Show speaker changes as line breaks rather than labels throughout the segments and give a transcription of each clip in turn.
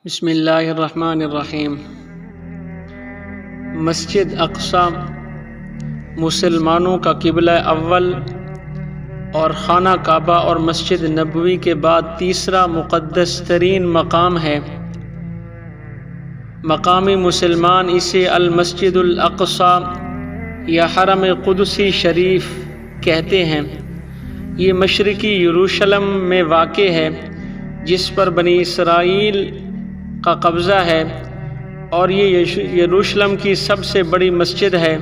بسم اللہ الرحمن الرحیم۔ مسجد اقصی مسلمانوں کا قبلہ اول اور خانہ کعبہ اور مسجد نبوی کے بعد تیسرا مقدس ترین مقام ہے۔ مقامی مسلمان اسے المسجد الاقصی یا حرم قدسی شریف کہتے ہیں۔ یہ مشرقی یروشلم میں واقع ہے، جس پر بنی اسرائیل کا قبضہ ہے، اور یہ یروشلم کی سب سے بڑی مسجد ہے۔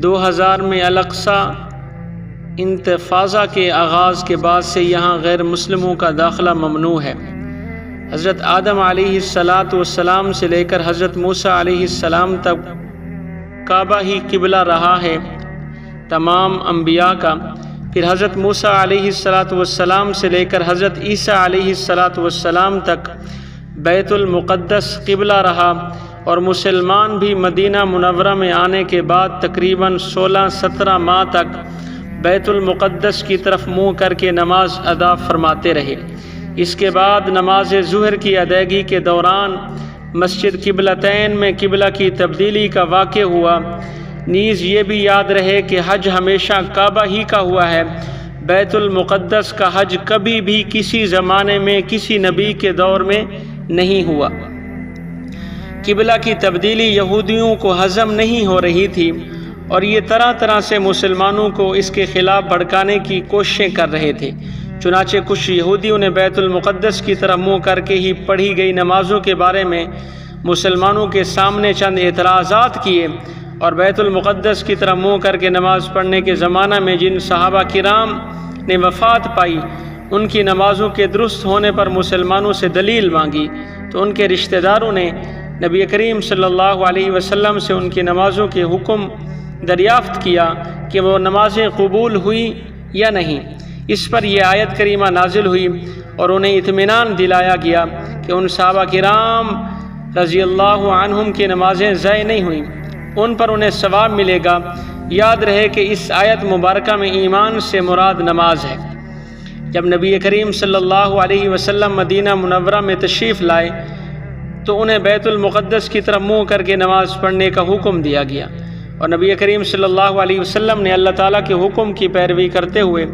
2000 میں الاقصی انتفاضہ کے آغاز کے بعد سے یہاں غیر مسلموں کا داخلہ ممنوع ہے۔ حضرت آدم علیہ السلام سے لے کر حضرت موسیٰ علیہ السلام تک کعبہ ہی قبلہ رہا ہے تمام انبیاء کا۔ پھر حضرت موسیٰ علیہ السلام سے لے کر حضرت عیسیٰ علیہ السلام تک بیت المقدس قبلہ رہا، اور مسلمان بھی مدینہ منورہ میں آنے کے بعد تقریباً 16-17 ماہ تک بیت المقدس کی طرف منہ کر کے نماز ادا فرماتے رہے۔ اس کے بعد نماز ظہر کی ادائیگی کے دوران مسجد قبلتین میں قبلہ کی تبدیلی کا واقع ہوا۔ نیز یہ بھی یاد رہے کہ حج ہمیشہ کعبہ ہی کا ہوا ہے۔ بیت المقدس کا حج کبھی بھی کسی زمانے میں کسی نبی کے دور میں نہیں ہوا۔ قبلہ کی تبدیلی یہودیوں کو ہضم نہیں ہو رہی تھی، اور یہ طرح طرح سے مسلمانوں کو اس کے خلاف بھڑکانے کی کوششیں کر رہے تھے۔ چنانچہ کچھ یہودیوں نے بیت المقدس کی طرف منہ کر کے ہی پڑھی گئی نمازوں کے بارے میں مسلمانوں کے سامنے چند اعتراضات کیے، اور بیت المقدس کی طرف منہ کر کے نماز پڑھنے کے زمانہ میں جن صحابہ کرام نے وفات پائی، ان کی نمازوں کے درست ہونے پر مسلمانوں سے دلیل مانگی، تو ان کے رشتہ داروں نے نبی کریم صلی اللہ علیہ وسلم سے ان کی نمازوں کے حکم دریافت کیا کہ وہ نمازیں قبول ہوئی یا نہیں۔ اس پر یہ آیت کریمہ نازل ہوئی، اور انہیں اطمینان دلایا گیا کہ ان صحابہ کرام رضی اللہ عنہم کی نمازیں ضائع نہیں ہوئیں، ان پر انہیں ثواب ملے گا۔ یاد رہے کہ اس آیت مبارکہ میں ایمان سے مراد نماز ہے۔ جب نبی کریم صلی اللہ علیہ وسلم مدینہ منورہ میں تشریف لائے تو انہیں بیت المقدس کی طرف منہ کر کے نماز پڑھنے کا حکم دیا گیا، اور نبی کریم صلی اللہ علیہ وسلم نے اللہ تعالیٰ کے حکم کی پیروی کرتے ہوئے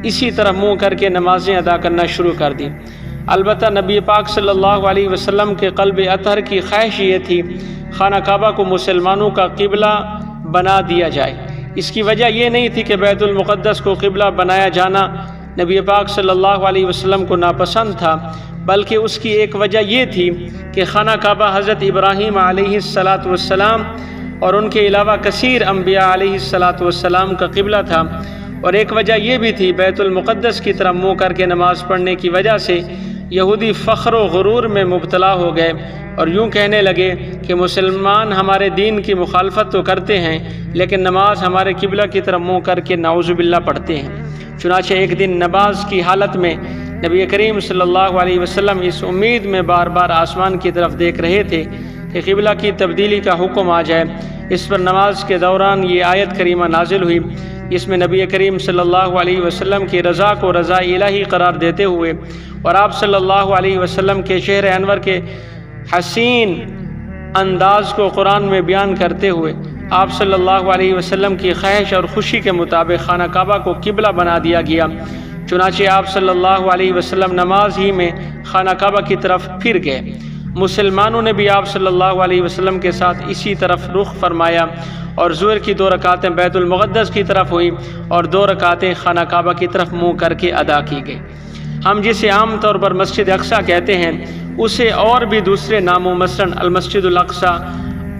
اسی طرح منہ کر کے نمازیں ادا کرنا شروع کر دی۔ البتہ نبی پاک صلی اللہ علیہ وسلم کے قلب اطہر کی خواہش یہ تھی خانہ کعبہ کو مسلمانوں کا قبلہ بنا دیا جائے۔ اس کی وجہ یہ نہیں تھی کہ بیت المقدس کو قبلہ بنایا جانا نبی پاک صلی اللہ علیہ وسلم کو ناپسند تھا، بلکہ اس کی ایک وجہ یہ تھی کہ خانہ کعبہ حضرت ابراہیم علیہ السلام اور ان کے علاوہ کثیر انبیاء علیہ السلام کا قبلہ تھا، اور ایک وجہ یہ بھی تھی بیت المقدس کی طرف منہ کر کے نماز پڑھنے کی وجہ سے یہودی فخر و غرور میں مبتلا ہو گئے، اور یوں کہنے لگے کہ مسلمان ہمارے دین کی مخالفت تو کرتے ہیں، لیکن نماز ہمارے قبلہ کی طرف منہ کر کے نعوذ باللہ پڑھتے ہیں۔ چنانچہ ایک دن نماز کی حالت میں نبی کریم صلی اللہ علیہ وسلم اس امید میں بار بار آسمان کی طرف دیکھ رہے تھے کہ قبلہ کی تبدیلی کا حکم آ جائے۔ اس پر نماز کے دوران یہ آیت کریمہ نازل ہوئی، جس میں نبی کریم صلی اللہ علیہ وسلم کی رضا کو رضا الہی قرار دیتے ہوئے، اور آپ صلی اللہ علیہ وسلم کے چہرہ انور کے حسین انداز کو قرآن میں بیان کرتے ہوئے آپ صلی اللہ علیہ وسلم کی خواہش اور خوشی کے مطابق خانہ کعبہ کو قبلہ بنا دیا گیا۔ چنانچہ آپ صلی اللہ علیہ وسلم نماز ہی میں خانہ کعبہ کی طرف پھر گئے۔ مسلمانوں نے بھی آپ صلی اللہ علیہ وسلم کے ساتھ اسی طرف رخ فرمایا، اور ظہر کی 2 رکعتیں بیت المقدس کی طرف ہوئیں، اور 2 رکعتیں خانہ کعبہ کی طرف منہ کر کے ادا کی گئی۔ ہم جسے عام طور پر مسجد اقصی کہتے ہیں، اسے اور بھی دوسرے ناموں مثلاً المسجد الاقصی،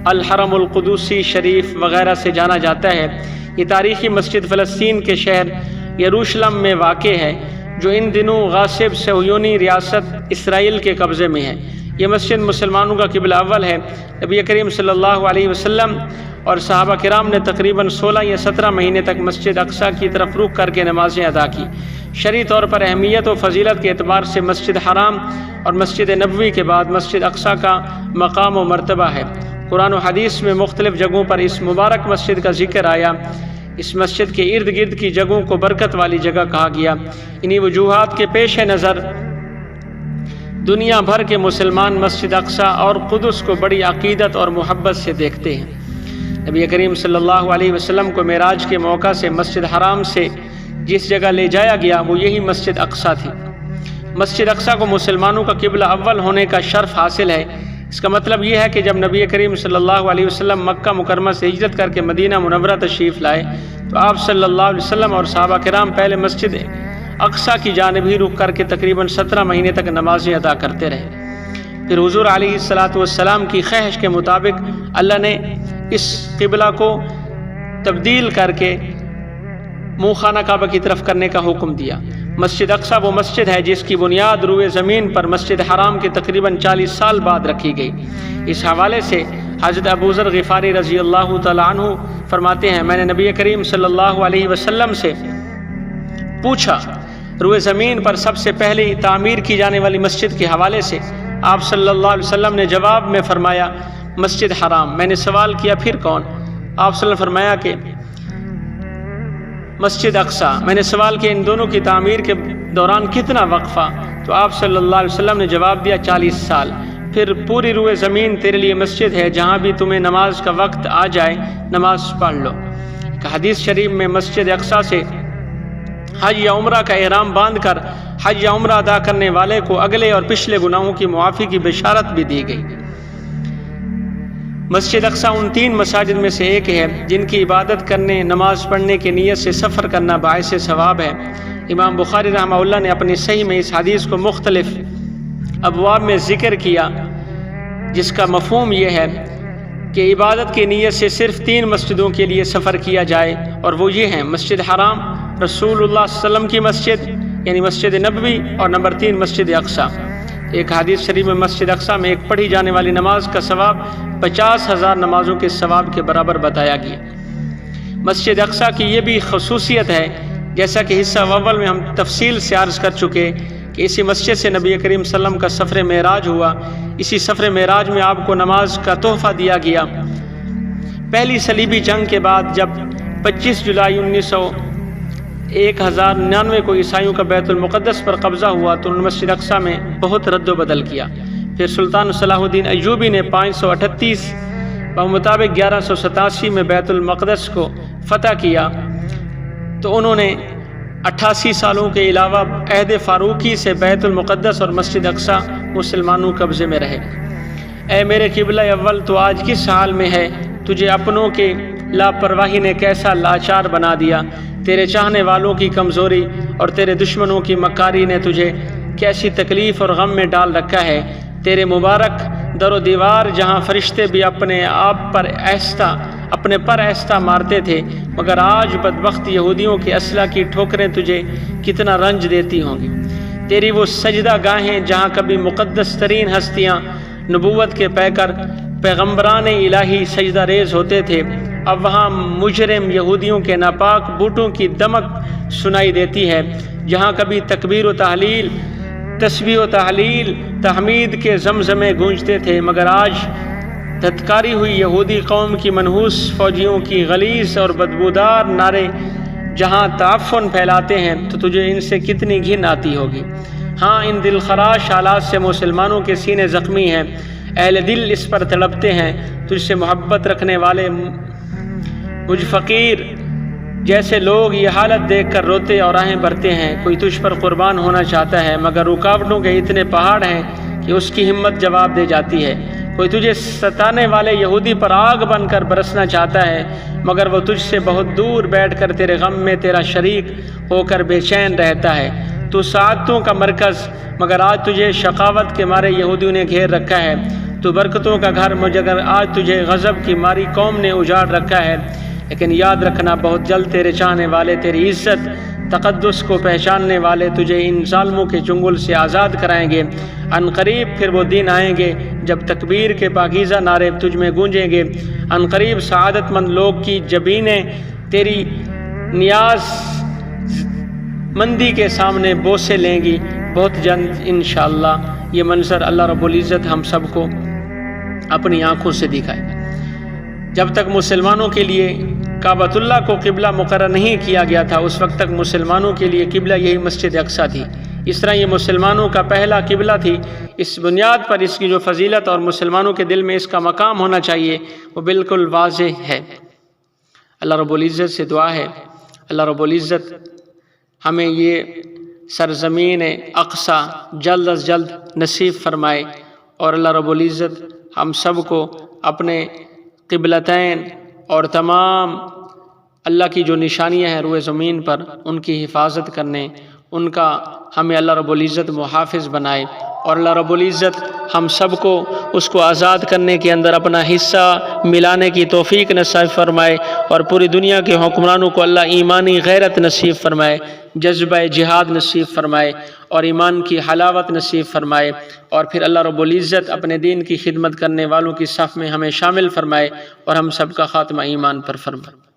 الحرم القدسی شریف وغیرہ سے جانا جاتا ہے۔ یہ تاریخی مسجد فلسطین کے شہر یروشلم میں واقع ہے، جو ان دنوں غاصب صہیونی ریاست اسرائیل کے قبضے میں ہے۔ یہ مسجد مسلمانوں کا قبلہ اول ہے۔ نبی کریم صلی اللہ علیہ وسلم اور صحابہ کرام نے تقریباً 16 یا 17 مہینے تک مسجد اقصی کی طرف رخ کر کے نمازیں ادا کی۔ شرعی طور پر اہمیت و فضیلت کے اعتبار سے مسجد حرام اور مسجد نبوی کے بعد مسجد اقصی کا مقام و مرتبہ ہے۔ قرآن و حدیث میں مختلف جگہوں پر اس مبارک مسجد کا ذکر آیا۔ اس مسجد کے ارد گرد کی جگہوں کو برکت والی جگہ کہا گیا۔ انہی وجوہات کے پیش نظر دنیا بھر کے مسلمان مسجد اقصی اور قدس کو بڑی عقیدت اور محبت سے دیکھتے ہیں۔ نبی کریم صلی اللہ علیہ وسلم کو معراج کے موقع سے مسجد حرام سے جس جگہ لے جایا گیا وہ یہی مسجد اقصی تھی۔ مسجد اقصی کو مسلمانوں کا قبلہ اول ہونے کا شرف حاصل ہے۔ اس کا مطلب یہ ہے کہ جب نبی کریم صلی اللہ علیہ وسلم مکہ مکرمہ سے ہجرت کر کے مدینہ منورہ تشریف لائے تو آپ صلی اللہ علیہ وسلم اور صحابہ کرام پہلے مسجد اقصی کی جانب ہی رک کر کے تقریباً 17 مہینے تک نمازیں ادا کرتے رہے۔ پھر حضور علیہ السلام کی خواہش کے مطابق اللہ نے اس قبلہ کو تبدیل کر کے منہ خانہ کعبہ کی طرف کرنے کا حکم دیا۔ مسجد اقصی وہ مسجد ہے جس کی بنیاد روئے زمین پر مسجد حرام کے تقریباً 40 سال بعد رکھی گئی۔ اس حوالے سے حضرت ابو ذر غفاری رضی اللہ تعالیٰ عنہ فرماتے ہیں، میں نے نبی کریم صلی اللہ علیہ وسلم سے پوچھا روئے زمین پر سب سے پہلی تعمیر کی جانے والی مسجد کے حوالے سے۔ آپ صلی اللہ علیہ وسلم نے جواب میں فرمایا مسجد حرام۔ میں نے سوال کیا پھر کون؟ آپ صلی اللہ علیہ وسلم نے فرمایا کہ مسجد اقصی۔ میں نے سوال کیا ان دونوں کی تعمیر کے دوران کتنا وقفہ؟ تو آپ صلی اللہ علیہ وسلم نے جواب دیا 40 سال۔ پھر پوری روئے زمین تیرے لیے مسجد ہے، جہاں بھی تمہیں نماز کا وقت آ جائے نماز پڑھ لو۔ ایک حدیث شریف میں مسجد اقصی سے حج یا عمرہ کا احرام باندھ کر حج یا عمرہ ادا کرنے والے کو اگلے اور پچھلے گناہوں کی معافی کی بشارت بھی دی گئی۔ مسجد اقصی ان 3 مساجد میں سے ایک ہے جن کی عبادت کرنے، نماز پڑھنے کی نیت سے سفر کرنا باعث ثواب ہے۔ امام بخاری رحمہ اللہ نے اپنی صحیح میں اس حدیث کو مختلف ابواب میں ذکر کیا، جس کا مفہوم یہ ہے کہ عبادت کی نیت سے صرف 3 مسجدوں کے لیے سفر کیا جائے، اور وہ یہ ہیں مسجد حرام، رسول اللہ صلی اللہ علیہ وسلم کی مسجد یعنی مسجد نبوی، اور نمبر 3 مسجد اقصی۔ ایک حدیث شریف میں مسجد اقصی میں ایک پڑھی جانے والی نماز کا ثواب 50,000 نمازوں کے ثواب کے برابر بتایا گیا۔ مسجد اقصی کی یہ بھی خصوصیت ہے، جیسا کہ حصہ اول میں ہم تفصیل سے عرض کر چکے کہ اسی مسجد سے نبی کریم صلی اللہ علیہ وسلم کا سفر معراج ہوا۔ اسی سفر معراج میں آپ کو نماز کا تحفہ دیا گیا۔ پہلی صلیبی جنگ کے بعد جب 25 جولائی 1099 کو عیسائیوں کا بیت المقدس پر قبضہ ہوا تو انہوں نے مسجد اقصی میں بہت رد و بدل کیا۔ پھر سلطان صلاح الدین ایوبی نے 538 بمطابق 1187 میں بیت المقدس کو فتح کیا، تو انہوں نے 88 سالوں کے علاوہ عہد فاروقی سے بیت المقدس اور مسجد اقصی مسلمانوں قبضے میں رہے۔ اے میرے قبلہ اول، تو آج کس حال میں ہے؟ تجھے اپنوں کے لاپرواہی نے کیسا لاچار بنا دیا، تیرے چاہنے والوں کی کمزوری اور تیرے دشمنوں کی مکاری نے تجھے کیسی تکلیف اور غم میں ڈال رکھا ہے۔ تیرے مبارک در و دیوار جہاں فرشتے بھی اپنے پر ایستہ مارتے تھے، مگر آج بدبخت یہودیوں کے اسلحہ کی ٹھوکریں تجھے کتنا رنج دیتی ہوں گی۔ تیری وہ سجدہ گاہیں جہاں کبھی مقدس ترین ہستیاں، نبوت کے پیکر، پیغمبران الہی سجدہ ریز ہوتے تھے، اب وہاں مجرم یہودیوں کے ناپاک بوٹوں کی دمک سنائی دیتی ہے۔ جہاں کبھی تکبیر و تحلیل، تسبیح و تحلیل، تحمید کے زمزمے گونجتے تھے، مگر آج دھتکاری ہوئی یہودی قوم کی منحوس فوجیوں کی غلیظ اور بدبودار نعرے جہاں تعفن پھیلاتے ہیں تو تجھے ان سے کتنی گھن آتی ہوگی۔ ہاں، ان دلخراش حالات سے مسلمانوں کے سینے زخمی ہیں، اہل دل اس پر تڑپتے ہیں۔ تجھ سے محبت رکھنے والے مجھ فقیر جیسے لوگ یہ حالت دیکھ کر روتے اور آہیں بھرتے ہیں۔ کوئی تجھ پر قربان ہونا چاہتا ہے، مگر رکاوٹوں کے اتنے پہاڑ ہیں کہ اس کی ہمت جواب دے جاتی ہے۔ کوئی تجھے ستانے والے یہودی پر آگ بن کر برسنا چاہتا ہے، مگر وہ تجھ سے بہت دور بیٹھ کر تیرے غم میں تیرا شریک ہو کر بے چین رہتا ہے۔ تو سعادتوں کا مرکز، مگر آج تجھے شقاوت کے مارے یہودیوں نے گھیر رکھا ہے۔ تو برکتوں کا گھر، مگر آج تجھے غضب کی ماری قوم نے اجاڑ رکھا ہے۔ لیکن یاد رکھنا، بہت جلد تیرے چاہنے والے، تیری عزت تقدس کو پہچاننے والے تجھے ان ظالموں کے چنگل سے آزاد کرائیں گے۔ ان قریب پھر وہ دن آئیں گے جب تکبیر کے پاکیزہ نعرے تجھ میں گونجیں گے۔ ان قریب سعادت مند لوگ کی جبینیں تیری نیاز مندی کے سامنے بوسے لیں گی۔ بہت جلد انشاءاللہ یہ منظر اللہ رب العزت ہم سب کو اپنی آنکھوں سے دکھائے۔ جب تک مسلمانوں کے لیے کعبۃ اللہ کو قبلہ مقرر نہیں کیا گیا تھا، اس وقت تک مسلمانوں کے لیے قبلہ یہی مسجد اقصی تھی۔ اس طرح یہ مسلمانوں کا پہلا قبلہ تھی۔ اس بنیاد پر اس کی جو فضیلت اور مسلمانوں کے دل میں اس کا مقام ہونا چاہیے وہ بالکل واضح ہے۔ اللہ رب العزت سے دعا ہے اللہ رب العزت ہمیں یہ سرزمین اقصی جلد از جلد نصیب فرمائے، اور اللہ رب العزت ہم سب کو اپنے قبلتین اور تمام اللہ کی جو نشانیاں ہیں روئے زمین پر ان کی حفاظت کرنے، ان کا ہمیں اللہ رب العزت محافظ بنائے، اور اللہ رب العزت ہم سب کو اس کو آزاد کرنے کے اندر اپنا حصہ ملانے کی توفیق نصیب فرمائے، اور پوری دنیا کے حکمرانوں کو اللہ ایمانی غیرت نصیب فرمائے، جذبہ جہاد نصیب فرمائے، اور ایمان کی حلاوت نصیب فرمائے، اور پھر اللہ رب العزت اپنے دین کی خدمت کرنے والوں کی صف میں ہمیں شامل فرمائے، اور ہم سب کا خاتمہ ایمان پر فرمائے۔